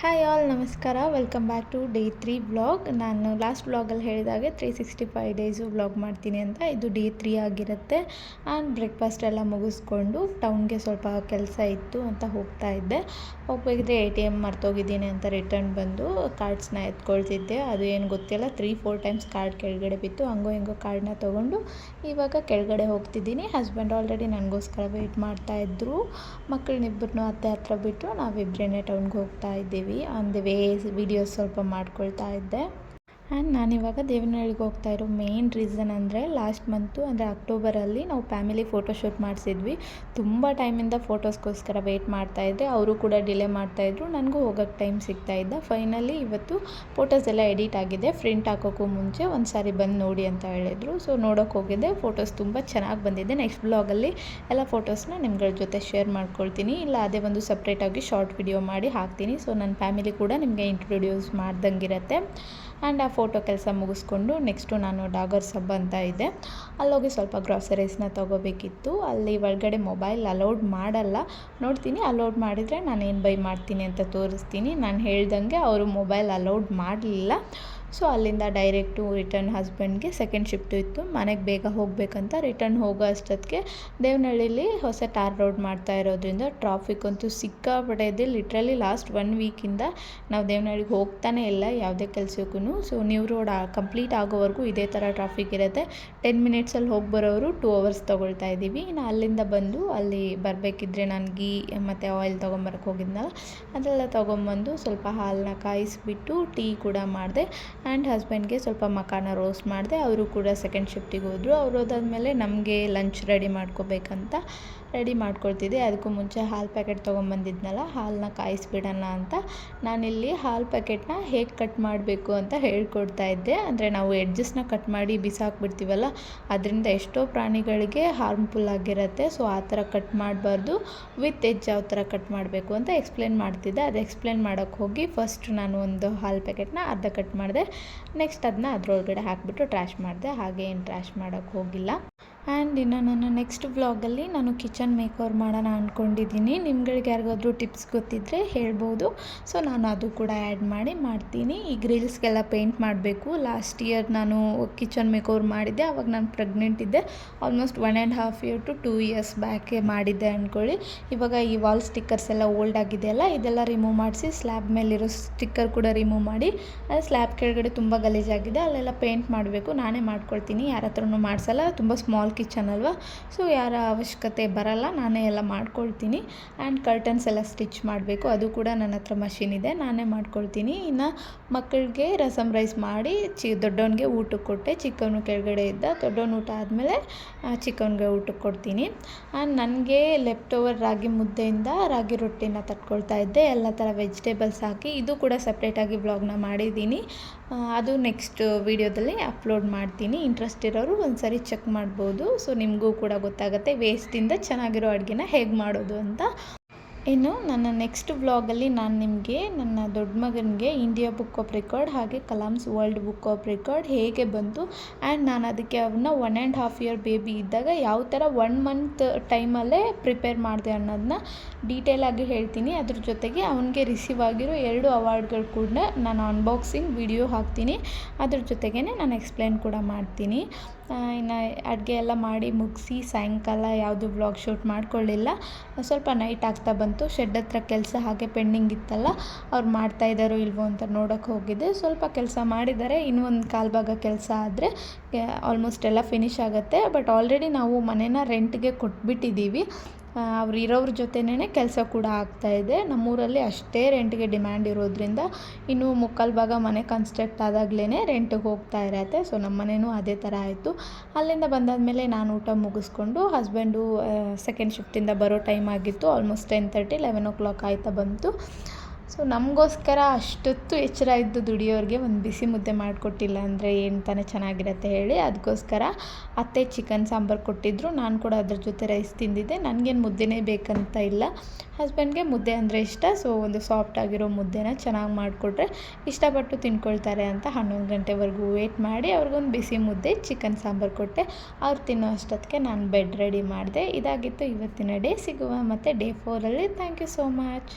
Hi all ನಮಸ್ಕಾರ, welcome back to day 3 vlog. ನಾನು last ವ್ಲಾಗಲ್ಲಿ ಹೇಳಿದಾಗೆ 365 ಡೇಸು ವ್ಲಾಗ್ ಮಾಡ್ತೀನಿ ಅಂತ. ಇದು ಡೇ 3 ಆಗಿರುತ್ತೆ. ಆ್ಯಂಡ್ ಬ್ರೇಕ್ಫಾಸ್ಟ್ ಎಲ್ಲ ಮುಗಿಸ್ಕೊಂಡು ಟೌನ್ಗೆ ಸ್ವಲ್ಪ ಕೆಲಸ ಇತ್ತು ಅಂತ ಹೋಗ್ತಾ ಇದ್ದೆ. ಹೋಗ್ಬೇಕಿದ್ರೆ ATM ಮರ್ತೋಗಿದ್ದೀನಿ ಅಂತ ರಿಟರ್ನ್ ಬಂದು ಕಾರ್ಡ್ಸ್ನ ಎತ್ಕೊಳ್ತಿದ್ದೆ. ಅದು ಏನು ಗೊತ್ತಿಲ್ಲ, 3-4 ಟೈಮ್ಸ್ ಕಾರ್ಡ್ ಕೆಳಗಡೆ ಬಿತ್ತು. ಹಂಗೋ ಹಿಂಗೋ ಕಾರ್ಡ್ನ ತೊಗೊಂಡು ಇವಾಗ ಕೆಳಗಡೆ ಹೋಗ್ತಿದ್ದೀನಿ. ಹಸ್ಬೆಂಡ್ ಆಲ್ರೆಡಿ ನನಗೋಸ್ಕರ ವೆಯ್ಟ್ ಮಾಡ್ತಾಯಿದ್ರು. ಮಕ್ಕಳನ್ನಿಬ್ಬರನ್ನೂ ಅತ್ತೆ ಹತ್ರ ಬಿಟ್ಟು ನಾವಿಬ್ಬರೇ ಟೌನ್ಗೆ ಹೋಗ್ತಾ ಇದ್ದೀವಿ. ಆನ್ ದಿ ವೇ ವಿಡಿಯೋಸ್ ಸ್ವಲ್ಪ ಮಾಡ್ಕೊಳ್ತಾ ಇದ್ದೆ. ಆ್ಯಂಡ್ ನಾನಿವಾಗ ದೇವನಹಳ್ಳಿಗೆ ಹೋಗ್ತಾ ಇರೋ ಮೇನ್ ರೀಸನ್ ಅಂದರೆ ಲಾಸ್ಟ್ ಮಂತು ಅಂದರೆ ಅಕ್ಟೋಬರಲ್ಲಿ ನಾವು ಫ್ಯಾಮಿಲಿ ಫೋಟೋಶೂಟ್ ಮಾಡಿಸಿದ್ವಿ. ತುಂಬ ಟೈಮಿಂದ ಫೋಟೋಸ್ಗೋಸ್ಕರ ವೆಯ್ಟ್ ಮಾಡ್ತಾಯಿದ್ದೆ. ಅವರು ಕೂಡ ಡಿಲೇ ಮಾಡ್ತಾಯಿದ್ರು, ನನಗೂ ಹೋಗೋಕ್ಕೆ ಟೈಮ್ ಸಿಗ್ತಾಯಿದ್ದ. ಫೈನಲಿ ಇವತ್ತು ಫೋಟೋಸ್ ಎಲ್ಲ ಎಡಿಟ್ ಆಗಿದೆ. ಪ್ರಿಂಟ್ ಹಾಕೋಕ್ಕೂ ಮುಂಚೆ ಒಂದು ಸಾರಿ ಬಂದು ನೋಡಿ ಅಂತ ಹೇಳಿದರು. ಸೊ ನೋಡೋಕ್ಕೆ ಹೋಗಿದ್ದೆ. ಫೋಟೋಸ್ ತುಂಬ ಚೆನ್ನಾಗಿ ಬಂದಿದೆ. ನೆಕ್ಸ್ಟ್ ಬ್ಲಾಗಲ್ಲಿ ಎಲ್ಲ ಫೋಟೋಸ್ನ ನಿಮ್ಗಳ ಜೊತೆ ಶೇರ್ ಮಾಡ್ಕೊಳ್ತೀನಿ, ಇಲ್ಲ ಅದೇ ಒಂದು ಸಪ್ರೇಟಾಗಿ ಶಾರ್ಟ್ ವಿಡಿಯೋ ಮಾಡಿ ಹಾಕ್ತೀನಿ. ಸೊ ನನ್ನ ಫ್ಯಾಮಿಲಿ ಕೂಡ ನಿಮಗೆ ಇಂಟ್ರೊಡ್ಯೂಸ್ ಮಾಡ್ದಂಗಿರುತ್ತೆ. ಆ್ಯಂಡ್ ಆ ಫೋಟೋ ಕೆಲಸ ಮುಗಿಸ್ಕೊಂಡು ನೆಕ್ಸ್ಟು ನಾನು ಡಾಗರ್ಸ್ ಹಬ್ಬ ಅಂತ ಇದೆ, ಅಲ್ಲೋಗಿ ಸ್ವಲ್ಪ ಗ್ರಾಸರೀಸ್ನ ತೊಗೋಬೇಕಿತ್ತು. ಅಲ್ಲಿ ಒಳಗಡೆ ಮೊಬೈಲ್ ಅಲೌಡ್ ಮಾಡಲ್ಲ. ನೋಡ್ತೀನಿ, ಅಲೌಡ್ ಮಾಡಿದರೆ ನಾನು ಏನು ಬೈ ಮಾಡ್ತೀನಿ ಅಂತ ತೋರಿಸ್ತೀನಿ. ನಾನು ಹೇಳ್ದಂಗೆ ಅವರು ಮೊಬೈಲ್ ಅಲೌಡ್ ಮಾಡಲಿಲ್ಲ. ಸೊ ಅಲ್ಲಿಂದ ಡೈರೆಕ್ಟು ರಿಟರ್ನ್ ಹಸ್ಬೆಂಡ್ಗೆ ಸೆಕೆಂಡ್ ಶಿಫ್ಟು ಇತ್ತು, ಮನೆಗೆ ಬೇಗ ಹೋಗಬೇಕಂತ. ರಿಟರ್ನ್ ಹೋಗೋ ಅಷ್ಟೊತ್ತಿಗೆ ದೇವನಹಳ್ಳಿಲಿ ಹೊಸ ಟಾರ್ ರೋಡ್ ಮಾಡ್ತಾ ಇರೋದ್ರಿಂದ ಟ್ರಾಫಿಕ್ ಅಂತೂ ಸಿಕ್ಕಾಪಟ್ಟೆ ಇದೆ. ಲಿಟ್ರಲಿ ಲಾಸ್ಟ್ 1 ವೀಕಿಂದ ನಾವು ದೇವನಹಳ್ಳಿಗೆ ಹೋಗ್ತಾನೆ ಇಲ್ಲ ಯಾವುದೇ ಕೆಲಸಕ್ಕೂ. ಸೊ ನ್ಯೂ ರೋಡ್ ಕಂಪ್ಲೀಟ್ ಆಗೋವರೆಗೂ ಇದೇ ಥರ ಟ್ರಾಫಿಕ್ ಇರುತ್ತೆ. 10 ಮಿನಿಟ್ಸಲ್ಲಿ ಹೋಗಿ ಬರೋರು 2 ಅವರ್ಸ್ ತೊಗೊಳ್ತಾ ಇದ್ದೀವಿ. ಇನ್ನು ಅಲ್ಲಿಂದ ಬಂದು ಅಲ್ಲಿ ಬರಬೇಕಿದ್ರೆ ನಾನು ಗೀ ಮತ್ತು ಆಯಿಲ್ ತೊಗೊಂಬರಕ್ಕೆ ಹೋಗಿದ್ನಲ್ಲ, ಅದೆಲ್ಲ ತೊಗೊಂಬಂದು ಸ್ವಲ್ಪ ಹಾಲನ್ನ ಕಾಯಿಸಿಬಿಟ್ಟು ಟೀ ಕೂಡ ಮಾಡಿದೆ. ಆ್ಯಂಡ್ ಹಸ್ಬೆಂಡ್ಗೆ ಸ್ವಲ್ಪ ಮಕಾನ ರೋಸ್ಟ್ ಮಾಡಿದೆ. ಅವರು ಕೂಡ ಸೆಕೆಂಡ್ ಶಿಫ್ಟಿಗೆ ಹೋದರು. ಅವ್ರು ಹೋದಾದ್ಮೇಲೆ ನಮಗೆ ಲಂಚ್ ರೆಡಿ ಮಾಡ್ಕೋಬೇಕಂತ ರೆಡಿ ಮಾಡ್ಕೊಳ್ತಿದ್ದೆ. ಅದಕ್ಕೂ ಮುಂಚೆ ಹಾಲು ಪ್ಯಾಕೆಟ್ ತೊಗೊಂಬಂದಿದ್ನಲ್ಲ, ಹಾಲನ್ನ ಕಾಯಿಸ್ಬಿಡೋಣ ಅಂತ ನಾನಿಲ್ಲಿ ಹಾಲು ಪ್ಯಾಕೆಟ್ನ ಹೇಗೆ ಕಟ್ ಮಾಡಬೇಕು ಅಂತ ಹೇಳ್ಕೊಡ್ತಾ ಇದ್ದೆ. ಅಂದರೆ ನಾವು ಎಡ್ಜಸ್ನ ಕಟ್ ಮಾಡಿ ಬಿಸಾಕ್ಬಿಡ್ತೀವಲ್ಲ, ಅದರಿಂದ ಎಷ್ಟೋ ಪ್ರಾಣಿಗಳಿಗೆ ಹಾರ್ಮ್ಫುಲ್ ಆಗಿರುತ್ತೆ. ಸೊ ಆ ಥರ ಕಟ್ ಮಾಡಬಾರ್ದು, ವಿತ್ ಎಡ್ಜ್ ಯಾವ ಥರ ಕಟ್ ಮಾಡಬೇಕು ಅಂತ ಎಕ್ಸ್ಪ್ಲೇನ್ ಮಾಡ್ತಿದ್ದೆ. ಅದು ಎಕ್ಸ್ಪ್ಲೇನ್ ಮಾಡೋಕ್ಕೆ ಹೋಗಿ ಫಸ್ಟ್ ನಾನು ಒಂದು ಹಾಲು ಪ್ಯಾಕೆಟ್ನ ಅರ್ಧ ಕಟ್ ಮಾಡಿದೆ. ನೆಕ್ಸ್ಟ್ ಅದನ್ನ ಅದರೊಳಗಡೆ ಹಾಕಿಬಿಟ್ಟು ಟ್ರ್ಯಾಶ್ ಮಾಡಿದೆ. ಹಾಗೆ ಏನು ಟ್ರ್ಯಾಶ್ ಮಾಡೋಕ್ಕೆ ಹೋಗಿಲ್ಲ. ಆ್ಯಂಡ್ ಇನ್ನು ನನ್ನ ನೆಕ್ಸ್ಟ್ ವ್ಲಾಗಲ್ಲಿ ನಾನು ಕಿಚನ್ ಮೇಕರ್ ಮಾಡೋಣ ಅಂದ್ಕೊಂಡಿದ್ದೀನಿ. ನಿಮ್ಗಳಿಗೆ ಯಾರಿಗಾದ್ರೂ ಟಿಪ್ಸ್ ಗೊತ್ತಿದ್ದರೆ ಹೇಳ್ಬೋದು. ಸೊ ನಾನು ಅದು ಕೂಡ ಆ್ಯಡ್ ಮಾಡ್ತೀನಿ. ಈ ಗ್ರಿಲ್ಸ್ಗೆಲ್ಲ ಪೇಂಟ್ ಮಾಡಬೇಕು. ಲಾಸ್ಟ್ ಇಯರ್ ನಾನು ಕಿಚನ್ ಮೇಕರ್ ಮಾಡಿದ್ದೆ. ಆವಾಗ ನಾನು ಪ್ರೆಗ್ನೆಂಟ್ ಇದ್ದೆ. ಆಲ್ಮೋಸ್ಟ್ 1.5 ಇಯರ್ ಟು 2 ಇಯರ್ಸ್ ಬ್ಯಾಕೆ ಮಾಡಿದ್ದೆ ಅಂದ್ಕೊಳ್ಳಿ. ಇವಾಗ ಈ ವಾಲ್ ಸ್ಟಿಕ್ಕರ್ಸ್ ಎಲ್ಲ ಓಲ್ಡ್ ಆಗಿದೆಯಲ್ಲ, ಇದೆಲ್ಲ ರಿಮೂವ್ ಮಾಡಿಸಿ ಸ್ಲ್ಯಾಬ್ ಮೇಲಿರೋ ಸ್ಟಿಕ್ಕರ್ ಕೂಡ ರಿಮೂವ್ ಮಾಡಿ, ಅದು ಸ್ಲ್ಯಾಬ್ ಕೆಳಗಡೆ ತುಂಬ ಗಲೀಜಾಗಿದೆ, ಅಲ್ಲೆಲ್ಲ ಪೇಂಟ್ ಮಾಡಬೇಕು. ನಾನೇ ಮಾಡ್ಕೊಳ್ತೀನಿ, ಯಾರ ಹತ್ರನೂ ಮಾಡಿಸಲ್ಲ. ತುಂಬ ಸ್ಮಾಲ್ ಕಿಚನ್ ಅಲ್ವಾ, ಸೊ ಯಾರ ಅವಶ್ಯಕತೆ ಬರಲ್ಲ, ನಾನೇ ಎಲ್ಲ ಮಾಡ್ಕೊಳ್ತೀನಿ. ಆ್ಯಂಡ್ ಕರ್ಟನ್ಸ್ ಎಲ್ಲ ಸ್ಟಿಚ್ ಮಾಡಬೇಕು, ಅದು ಕೂಡ ನನ್ನ ಹತ್ರ ಮಷಿನ್ ಇದೆ, ನಾನೇ ಮಾಡ್ಕೊಳ್ತೀನಿ. ಇನ್ನು ಮಕ್ಕಳಿಗೆ ರಸಮ್ ರೈಸ್ ಮಾಡಿ ದೊಡ್ಡವನಿಗೆ ಊಟಕ್ಕೆ ಕೊಟ್ಟೆ. ಚಿಕ್ಕವನು ಕೆಳಗಡೆ ಇದ್ದ. ದೊಡ್ಡವನು ಊಟ ಆದಮೇಲೆ ಚಿಕ್ಕವನಿಗೆ ಊಟಕ್ಕೆ ಕೊಡ್ತೀನಿ. ಆ್ಯಂಡ್ ನನಗೆ ಲೆಫ್ಟ್ ಓವರ್ ರಾಗಿ ಮುದ್ದೆಯಿಂದ ರಾಗಿ ರೊಟ್ಟಿನ ತಟ್ಕೊಳ್ತಾ ಇದ್ದೆ, ಎಲ್ಲ ಥರ ವೆಜಿಟೇಬಲ್ಸ್ ಹಾಕಿ. ಇದು ಕೂಡ ಸಪ್ರೇಟಾಗಿ ವ್ಲಾಗ್ನ ಮಾಡಿದ್ದೀನಿ. ಅದು ನೆಕ್ಸ್ಟ್ ವೀಡಿಯೋದಲ್ಲಿ ಅಪ್ಲೋಡ್ ಮಾಡ್ತೀನಿ. ಇಂಟ್ರೆಸ್ಟ್ ಇರೋರು ಒಂದು ಸಾರಿ ಚೆಕ್ ಮಾಡ್ಬೋದು. ಸೊ ನಿಮಗೂ ಕೂಡ ಗೊತ್ತಾಗುತ್ತೆ ವೇಸ್ಟಿಂದ ಚೆನ್ನಾಗಿರೋ ಅಡುಗೆನ ಹೇಗೆ ಮಾಡೋದು ಅಂತ. ಇನ್ನು ನನ್ನ ನೆಕ್ಸ್ಟ್ ವ್ಲಾಗಲ್ಲಿ ನಾನು ನಿಮಗೆ ನನ್ನ ದೊಡ್ಡ ಮಗನಿಗೆ ಇಂಡಿಯಾ ಬುಕ್ ಆಫ್ ರೆಕಾರ್ಡ್ ಹಾಗೆ Kalams world book of record ಹೇಗೆ ಬಂತು, ಆ್ಯಂಡ್ ನಾನು ಅದಕ್ಕೆ ಅವನ್ನ 1.5 ಇಯರ್ ಬೇಬಿ ಇದ್ದಾಗ ಯಾವ ಥರ 1 ಮಂತ್ ಟೈಮಲ್ಲೇ ಪ್ರಿಪೇರ್ ಮಾಡಿದೆ ಅನ್ನೋದನ್ನ ಡೀಟೇಲಾಗಿ ಹೇಳ್ತೀನಿ. ಅದ್ರ ಜೊತೆಗೆ ಅವನಿಗೆ ರಿಸೀವ್ ಆಗಿರೋ 2 ಅವಾರ್ಡ್ಗಳು ಕೂಡ ನಾನು ಅನ್ಬಾಕ್ಸಿಂಗ್ ವಿಡಿಯೋ ಹಾಕ್ತೀನಿ. ಅದ್ರ ಜೊತೆಗೇ ನಾನು ಎಕ್ಸ್ಪ್ಲೇನ್ ಕೂಡ ಮಾಡ್ತೀನಿ. ಇನ್ನು ಅಡುಗೆ ಎಲ್ಲ ಮಾಡಿ ಮುಗಿಸಿ ಸಾಯಂಕಾಲ ಯಾವುದು ವ್ಲಾಗ್ ಶೂಟ್ ಮಾಡ್ಕೊಳ್ಳಿಲ್ಲ. ಸ್ವಲ್ಪ ನೈಟ್ ಆಗ್ತಾ ಬಂತು. ಶೆಡ್ ಹತ್ರ ಕೆಲಸ ಹಾಗೆ ಪೆಂಡಿಂಗ್ ಇತ್ತಲ್ಲ, ಅವ್ರು ಮಾಡ್ತಾಯಿದ್ದಾರೋ ಇಲ್ವೋ ಅಂತ ನೋಡೋಕ್ಕೆ ಹೋಗಿದ್ದೆ. ಸ್ವಲ್ಪ ಕೆಲಸ ಮಾಡಿದ್ದಾರೆ. ಇನ್ನೂ ಒಂದು 1/4 ಭಾಗ ಕೆಲಸ ಆದರೆ ಆಲ್ಮೋಸ್ಟ್ ಎಲ್ಲ ಫಿನಿಷ್ ಆಗುತ್ತೆ. ಬಟ್ ಆಲ್ರೆಡಿ ನಾವು ಮನೇನ ರೆಂಟ್ಗೆ ಕೊಟ್ಬಿಟ್ಟಿದ್ದೀವಿ. ಅವ್ರು ಇರೋವ್ರ ಜೊತೆನೇ ಕೆಲಸ ಕೂಡ ಆಗ್ತಾಯಿದೆ. ನಮ್ಮೂರಲ್ಲಿ ಅಷ್ಟೇ ರೆಂಟ್ಗೆ ಡಿಮ್ಯಾಂಡ್ ಇರೋದ್ರಿಂದ ಇನ್ನೂ 3/4 ಭಾಗ ಮನೆ ಕನ್ಸ್ಟ್ರಕ್ಟ್ ಆದಾಗಲೇ ರೆಂಟಿಗೆ ಹೋಗ್ತಾ ಇರತ್ತೆ. ಸೊ ನಮ್ಮ ಮನೆಯೂ ಅದೇ ಥರ ಆಯಿತು. ಅಲ್ಲಿಂದ ಬಂದಾದಮೇಲೆ ನಾನು ಊಟ ಮುಗಿಸ್ಕೊಂಡು ಹಸ್ಬೆಂಡು ಸೆಕೆಂಡ್ ಶಿಫ್ಟಿಂದ ಬರೋ ಟೈಮ್ ಆಗಿತ್ತು. ಆಲ್ಮೋಸ್ಟ್ 10:30 11 o'clock ಆಯ್ತಾ ಬಂತು. ಸೊ ನಮಗೋಸ್ಕರ ಅಷ್ಟೊತ್ತು ಎಚ್ಚರ ಇದ್ದು ದುಡಿಯೋರಿಗೆ ಒಂದು ಬಿಸಿ ಮುದ್ದೆ ಮಾಡಿಕೊಟ್ಟಿಲ್ಲ ಅಂದರೆ ಏನು ತಾನೇ ಚೆನ್ನಾಗಿರುತ್ತೆ ಹೇಳಿ. ಅದಕ್ಕೋಸ್ಕರ ಅತ್ತೆ ಚಿಕನ್ ಸಾಂಬಾರು ಕೊಟ್ಟಿದ್ದರು. ನಾನು ಕೂಡ ಅದ್ರ ಜೊತೆ ರೈಸ್ ತಿಂದಿದ್ದೆ. ನನಗೇನು ಮುದ್ದೆನೇ ಬೇಕಂತ ಇಲ್ಲ, ಹಸ್ಬೆಂಡ್ಗೆ ಮುದ್ದೆ ಅಂದರೆ ಇಷ್ಟ. ಸೊ ಒಂದು ಸಾಫ್ಟಾಗಿರೋ ಮುದ್ದೆನ ಚೆನ್ನಾಗಿ ಮಾಡಿಕೊಟ್ರೆ ಇಷ್ಟಪಟ್ಟು ತಿನ್ಕೊಳ್ತಾರೆ ಅಂತ 11 ಗಂಟೆವರೆಗೂ ವೇಟ್ ಮಾಡಿ ಅವ್ರಿಗೊಂದು ಬಿಸಿ ಮುದ್ದೆ ಚಿಕನ್ ಸಾಂಬಾರು ಕೊಟ್ಟೆ. ಅವ್ರು ತಿನ್ನೋ ಅಷ್ಟೊತ್ತಿಗೆ ನಾನು ಬೆಡ್ ರೆಡಿ ಮಾಡಿದೆ. ಇದಾಗಿತ್ತು ಇವತ್ತಿನ ಡೇ. ಸಿಗುವ ಮತ್ತು ಡೇ 4ಅಲ್ಲಿ. Thank you so much.